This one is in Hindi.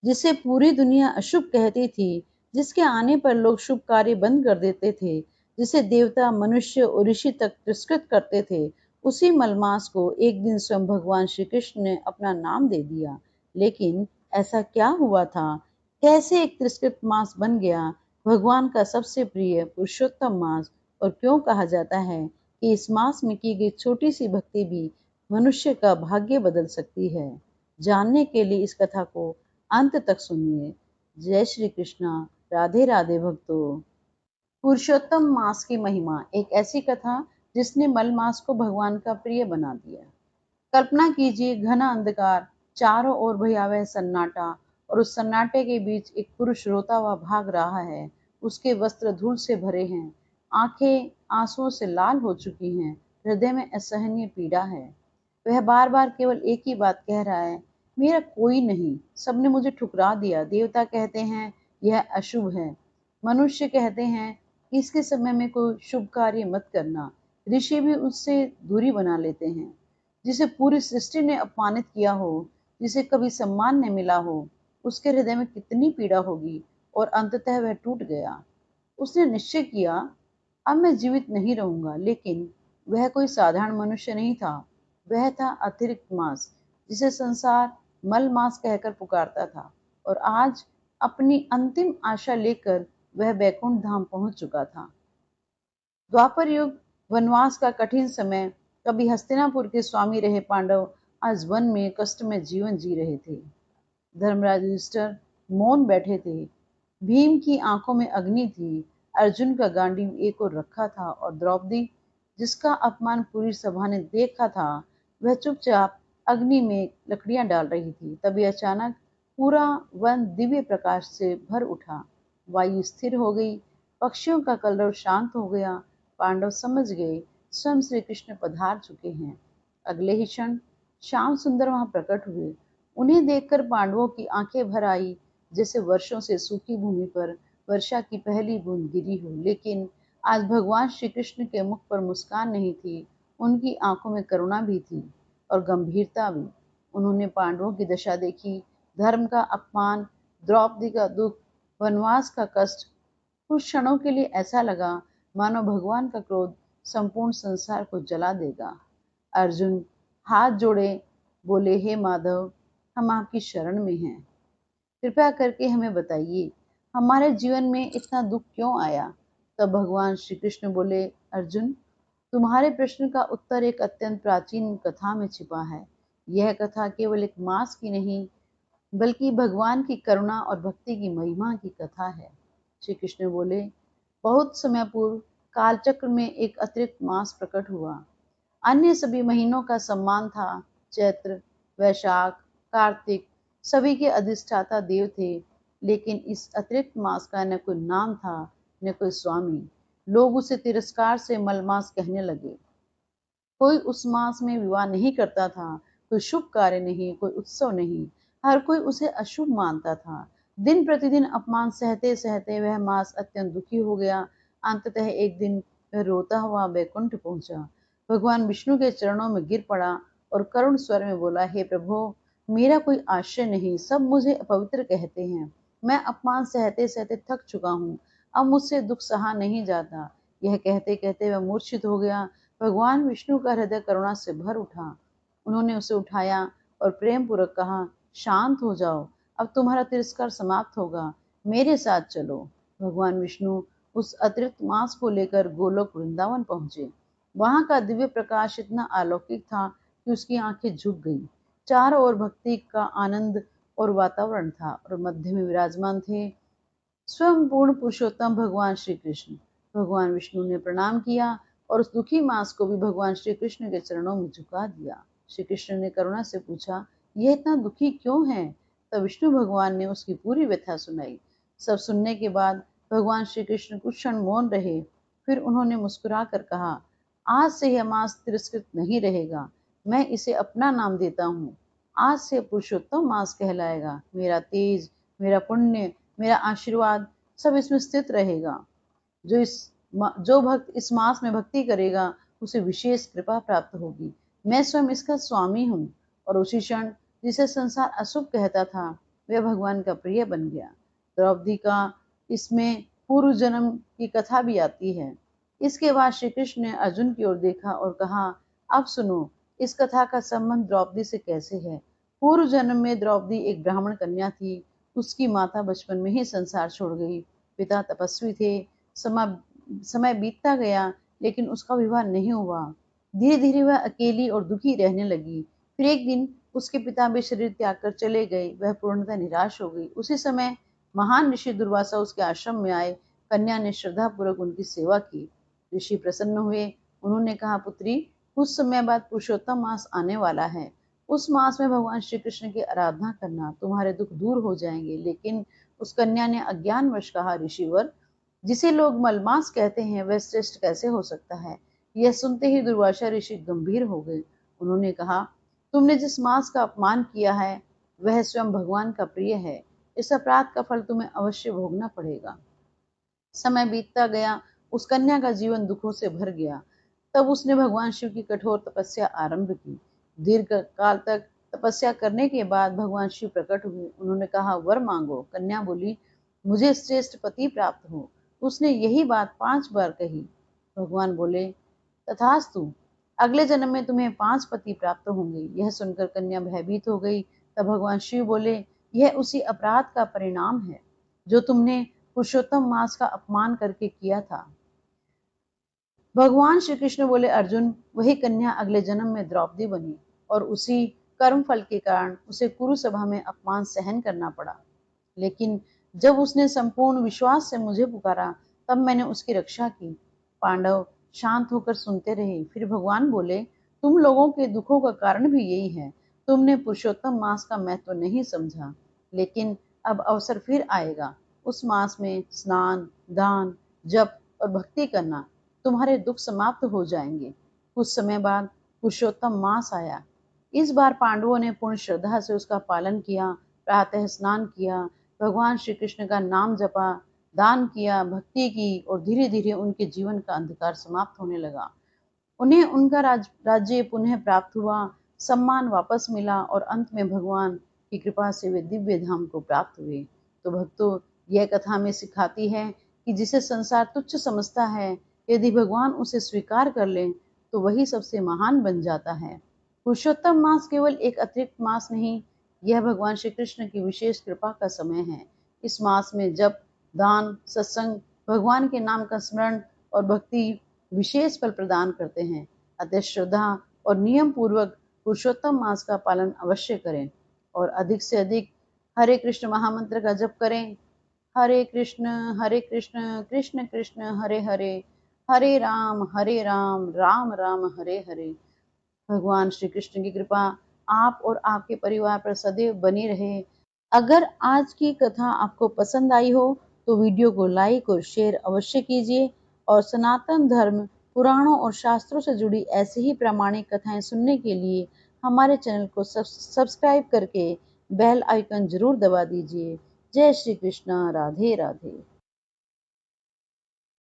जिसे पूरी दुनिया अशुभ कहती थी, जिसके आने पर लोग शुभ कार्य बंद कर देते थे, जिसे देवता, मनुष्य और ऋषि तक तिरस्कृत करते थे, उसी मलमास को एक दिन स्वयं भगवान श्री कृष्ण ने अपना नाम दे दिया। लेकिन ऐसा क्या हुआ था? कैसे एक तिरस्कृत मास बन गया भगवान का सबसे प्रिय पुरुषोत्तम मास? और क्यों कहा जाता है कि इस मास में की गई छोटी सी भक्ति भी मनुष्य का भाग्य बदल सकती है? जानने के लिए इस कथा को अंत तक सुनिए। जय श्री कृष्णा। राधे राधे भक्तों। पुरुषोत्तम मास की महिमा, एक ऐसी कथा जिसने मल मास को भगवान का प्रिय बना दिया। कल्पना कीजिए, घना अंधकार, चारों ओर भयावह सन्नाटा, और उस सन्नाटे के बीच एक पुरुष रोता हुआ भाग रहा है। उसके वस्त्र धूल से भरे हैं, आंखें आंसुओं से लाल हो चुकी हैं, हृदय में असहनीय पीड़ा है। वह बार बार केवल एक ही बात कह रहा है, मेरा कोई नहीं, सबने मुझे ठुकरा दिया। देवता कहते हैं यह अशुभ है, मनुष्य कहते हैं कि इसके समय में कोई शुभ कार्य मत करना, ऋषि भी उससे दूरी बना लेते हैं। जिसे पूरी सृष्टि ने अपमानित किया हो, जिसे कभी सम्मान न मिला हो, उसके हृदय में कितनी पीड़ा होगी। और अंततः वह टूट गया। उसने निश्चय किया, अब मैं जीवित नहीं रहूंगा। लेकिन वह कोई साधारण मनुष्य नहीं था, वह था अतिरिक्त मास, जिसे संसार मल मास कहकर पुकारता था। और आज अपनी अंतिम आशा लेकर वह बैकुंठ धाम पहुंच चुका था। द्वापर युग, वनवास का कठिन समय। कभी हस्तिनापुर के स्वामी रहे पांडव आज वन में कष्ट में जीवन जी रहे थे। धर्मराज युधिष्ठिर मौन बैठे थे। भीम की आंखों में अग्नि थी। अर्जुन का गांडीव एक ओर रखा था, और द्रौपदी, जिसका अपमान पूरी सभा ने देखा था, वह चुपचाप अग्नि में लकड़ियां डाल रही थी। तभी अचानक पूरा वन दिव्य प्रकाश से भर उठा। वायु स्थिर हो गई, पक्षियों का कलरव शांत हो गया। पांडव समझ गए स्वयं श्री कृष्ण पधार चुके हैं। अगले ही क्षण श्याम सुंदर वहां प्रकट हुए। उन्हें देखकर पांडवों की आंखें भर आई, जैसे वर्षों से सूखी भूमि पर वर्षा की पहली बूंद गिरी हो। लेकिन आज भगवान श्री कृष्ण के मुख पर मुस्कान नहीं थी, उनकी आंखों में करुणा भी थी, और गंभीरता भी। उन्होंने पांडवों की दशा देखी, धर्म का अपमान, द्रौपदी का दुख, वनवास का कष्ट। कुछ क्षणों के लिए ऐसा लगा मानो भगवान का क्रोध संपूर्ण संसार को जला देगा। अर्जुन हाथ जोड़े बोले, हे माधव, हम आपकी शरण में हैं, कृपया करके हमें बताइए हमारे जीवन में इतना दुख क्यों आया। तब भगवान श्री कृष्ण बोले, अर्जुन, तुम्हारे प्रश्न का उत्तर एक अत्यंत प्राचीन कथा में छिपा है। यह कथा केवल एक मास की नहीं, बल्कि भगवान की करुणा और भक्ति की महिमा की कथा है। श्री कृष्ण बोले, बहुत समय पूर्व कालचक्र में एक अतिरिक्त मास प्रकट हुआ। अन्य सभी महीनों का सम्मान था। चैत्र, वैशाख, कार्तिक सभी के अधिष्ठाता देव थे, लेकिन इस अतिरिक्त मास का न कोई नाम था, न कोई स्वामी। लोग उसे तिरस्कार से मलमास कहने लगे। कोई उस मास में विवाह नहीं करता था, कोई शुभ कार्य नहीं, कोई उत्सव नहीं। हर कोई उसे अशुभ मानता था। दिन प्रतिदिन अपमान सहते सहते वह मास अत्यंत दुखी हो गया। अंततः एक दिन वह रोता हुआ बैकुंठ पहुंचा, भगवान विष्णु के चरणों में गिर पड़ा और करुण स्वर में बोला, हे प्रभु, मेरा कोई आश्रय नहीं, सब मुझे अपवित्र कहते हैं। मैं अपमान सहते सहते थक चुका हूँ, अब मुझसे दुख सहा नहीं जाता। यह कहते कहते वह मूर्छित हो गया। भगवान विष्णु का हृदय करुणा से भर उठा। उन्होंने उसे उठाया और प्रेम पूर्वक कहा, शांत हो जाओ, अब तुम्हारा तिरस्कार समाप्त होगा, मेरे साथ चलो। भगवान विष्णु उस अतिरिक्त मांस को लेकर गोलोक वृंदावन पहुंचे। वहां का दिव्य प्रकाश इतना अलौकिक था कि उसकी आंखें झुक गईं। चारों ओर भक्ति का आनंद और वातावरण था, और मध्य में विराजमान थे स्वयं पूर्ण पुरुषोत्तम भगवान श्री कृष्ण। भगवान विष्णु ने प्रणाम किया और उस दुखी मांस को भी भगवान श्री कृष्ण के चरणों में झुका दिया। श्री कृष्ण ने करुणा से पूछा, यह इतना दुखी क्यों है? तब विष्णु भगवान ने उसकी पूरी व्यथा सुनाई। सब सुनने के बाद भगवान श्री कृष्ण कुछ क्षण मौन रहे। फिर उन्होंने मुस्कुरा कर कहा, आज से यह मांस तिरस्कृत नहीं रहेगा, मैं इसे अपना नाम देता हूँ। आज से पुरुषोत्तम मांस कहलाएगा। मेरा तेज, मेरा पुण्य, मेरा आशीर्वाद सब इसमें स्थित रहेगा। जो भक्त इस मास में भक्ति करेगा, उसे विशेष कृपा प्राप्त होगी। मैं स्वयं इसका स्वामी हूँ। और उसी क्षण जिसे संसार अशुभ कहता था, वह भगवान का प्रिय बन गया। द्रौपदी का इसमें पूर्व जन्म की कथा भी आती है। इसके बाद श्री कृष्ण ने अर्जुन की ओर देखा और कहा, अब सुनो, इस कथा का संबंध द्रौपदी से कैसे है। पूर्व जन्म में द्रौपदी एक ब्राह्मण कन्या थी। उसकी माता बचपन में ही संसार छोड़ गई। पिता तपस्वी थे। समय बीतता गया, लेकिन उसका विवाह नहीं हुआ। धीरे धीरे वह अकेली और दुखी रहने लगी। फिर एक दिन उसके पिता भी शरीर त्याग कर चले गए। वह पूर्णतः निराश हो गई। उसी समय महान ऋषि दुर्वासा उसके आश्रम में आए। कन्या ने श्रद्धा पूर्वक उनकी सेवा की। ऋषि प्रसन्न हुए। उन्होंने कहा, पुत्री, कुछ समय बाद पुरुषोत्तम मास आने वाला है। उस मास में भगवान श्री कृष्ण की आराधना करना, तुम्हारे दुख दूर हो जाएंगे। लेकिन उस कन्या ने अज्ञानवश कहा, ऋषिवर, जिसे लोग मलमास कहते हैं वह श्रेष्ठ कैसे हो सकता है। यह सुनते ही दुर्वासा ऋषि गंभीर हो गए। उन्होंने कहा, तुमने जिस मास का अपमान किया है वह स्वयं भगवान का प्रिय है। इस अपराध का फल तुम्हें अवश्य भोगना पड़ेगा। समय बीतता गया। उस कन्या का जीवन दुखों से भर गया। तब उसने भगवान शिव की कठोर तपस्या आरंभ की। दीर्घ काल तक तपस्या करने के बाद भगवान शिव प्रकट हुए। उन्होंने कहा, वर मांगो। कन्या बोली, मुझे श्रेष्ठ पति प्राप्त हो। उसने यही बात 5 बार कही। भगवान बोले, तथास्तु, अगले जन्म में तुम्हें 5 पति प्राप्त होंगे। यह सुनकर कन्या भयभीत हो गई। तब भगवान शिव बोले, यह उसी अपराध का परिणाम है जो तुमने पुरुषोत्तम मास का अपमान करके किया था। भगवान श्री कृष्ण बोले, अर्जुन, वही कन्या अगले जन्म में द्रौपदी बनी और उसी कर्म फल के कारण उसे कुरुसभा में अपमान सहन करना पड़ा। लेकिन जब उसने संपूर्ण विश्वास से मुझे पुकारा, तब मैंने उसकी रक्षा की। पांडव शांत होकर सुनते रहे। फिर भगवान बोले, तुम लोगों के दुखों का कारण भी यही है। तुमने पुरुषोत्तम मास का महत्व नहीं समझा। लेकिन अब अवसर फिर आएगा। उस मास में स्नान, दान, जप और भक्ति करना, तुम्हारे दुख समाप्त हो जाएंगे। कुछ समय बाद पुरुषोत्तम मास आया। इस बार पांडवों ने पूर्ण श्रद्धा से उसका पालन किया। प्रातः स्नान किया, भगवान श्री कृष्ण का नाम जपा, दान किया, भक्ति की और धीरे धीरे उनके जीवन का अंधकार समाप्त होने लगा। उन्हें उनका राज्य पुनः प्राप्त हुआ, सम्मान वापस मिला और अंत में भगवान की कृपा से वे दिव्य धाम को प्राप्त हुए। तो भक्तों, यह कथा हमें सिखाती है कि जिसे संसार तुच्छ समझता है, यदि भगवान उसे स्वीकार कर ले तो वही सबसे महान बन जाता है। पुरुषोत्तम मास केवल एक अतिरिक्त मास नहीं, यह भगवान श्री कृष्ण की विशेष कृपा का समय है। इस मास में जप, दान, सत्संग, भगवान के नाम का स्मरण और भक्ति विशेष फल प्रदान करते हैं। अतः श्रद्धा और नियम पूर्वक पुरुषोत्तम मास का पालन अवश्य करें और अधिक से अधिक हरे कृष्ण महामंत्र का जप करें। हरे कृष्ण कृष्ण कृष्ण हरे हरे, हरे राम राम राम हरे हरे। भगवान श्री कृष्ण की कृपा आप और आपके परिवार पर सदैव बनी रहे। अगर आज की कथा आपको पसंद आई हो तो वीडियो को लाइक और शेयर अवश्य कीजिए और सनातन धर्म, पुराणों और शास्त्रों से जुड़ी ऐसी ही प्रामाणिक कथाएं सुनने के लिए हमारे चैनल को सब्सक्राइब करके बेल आइकन जरूर दबा दीजिए। जय श्री कृष्ण, राधे राधे।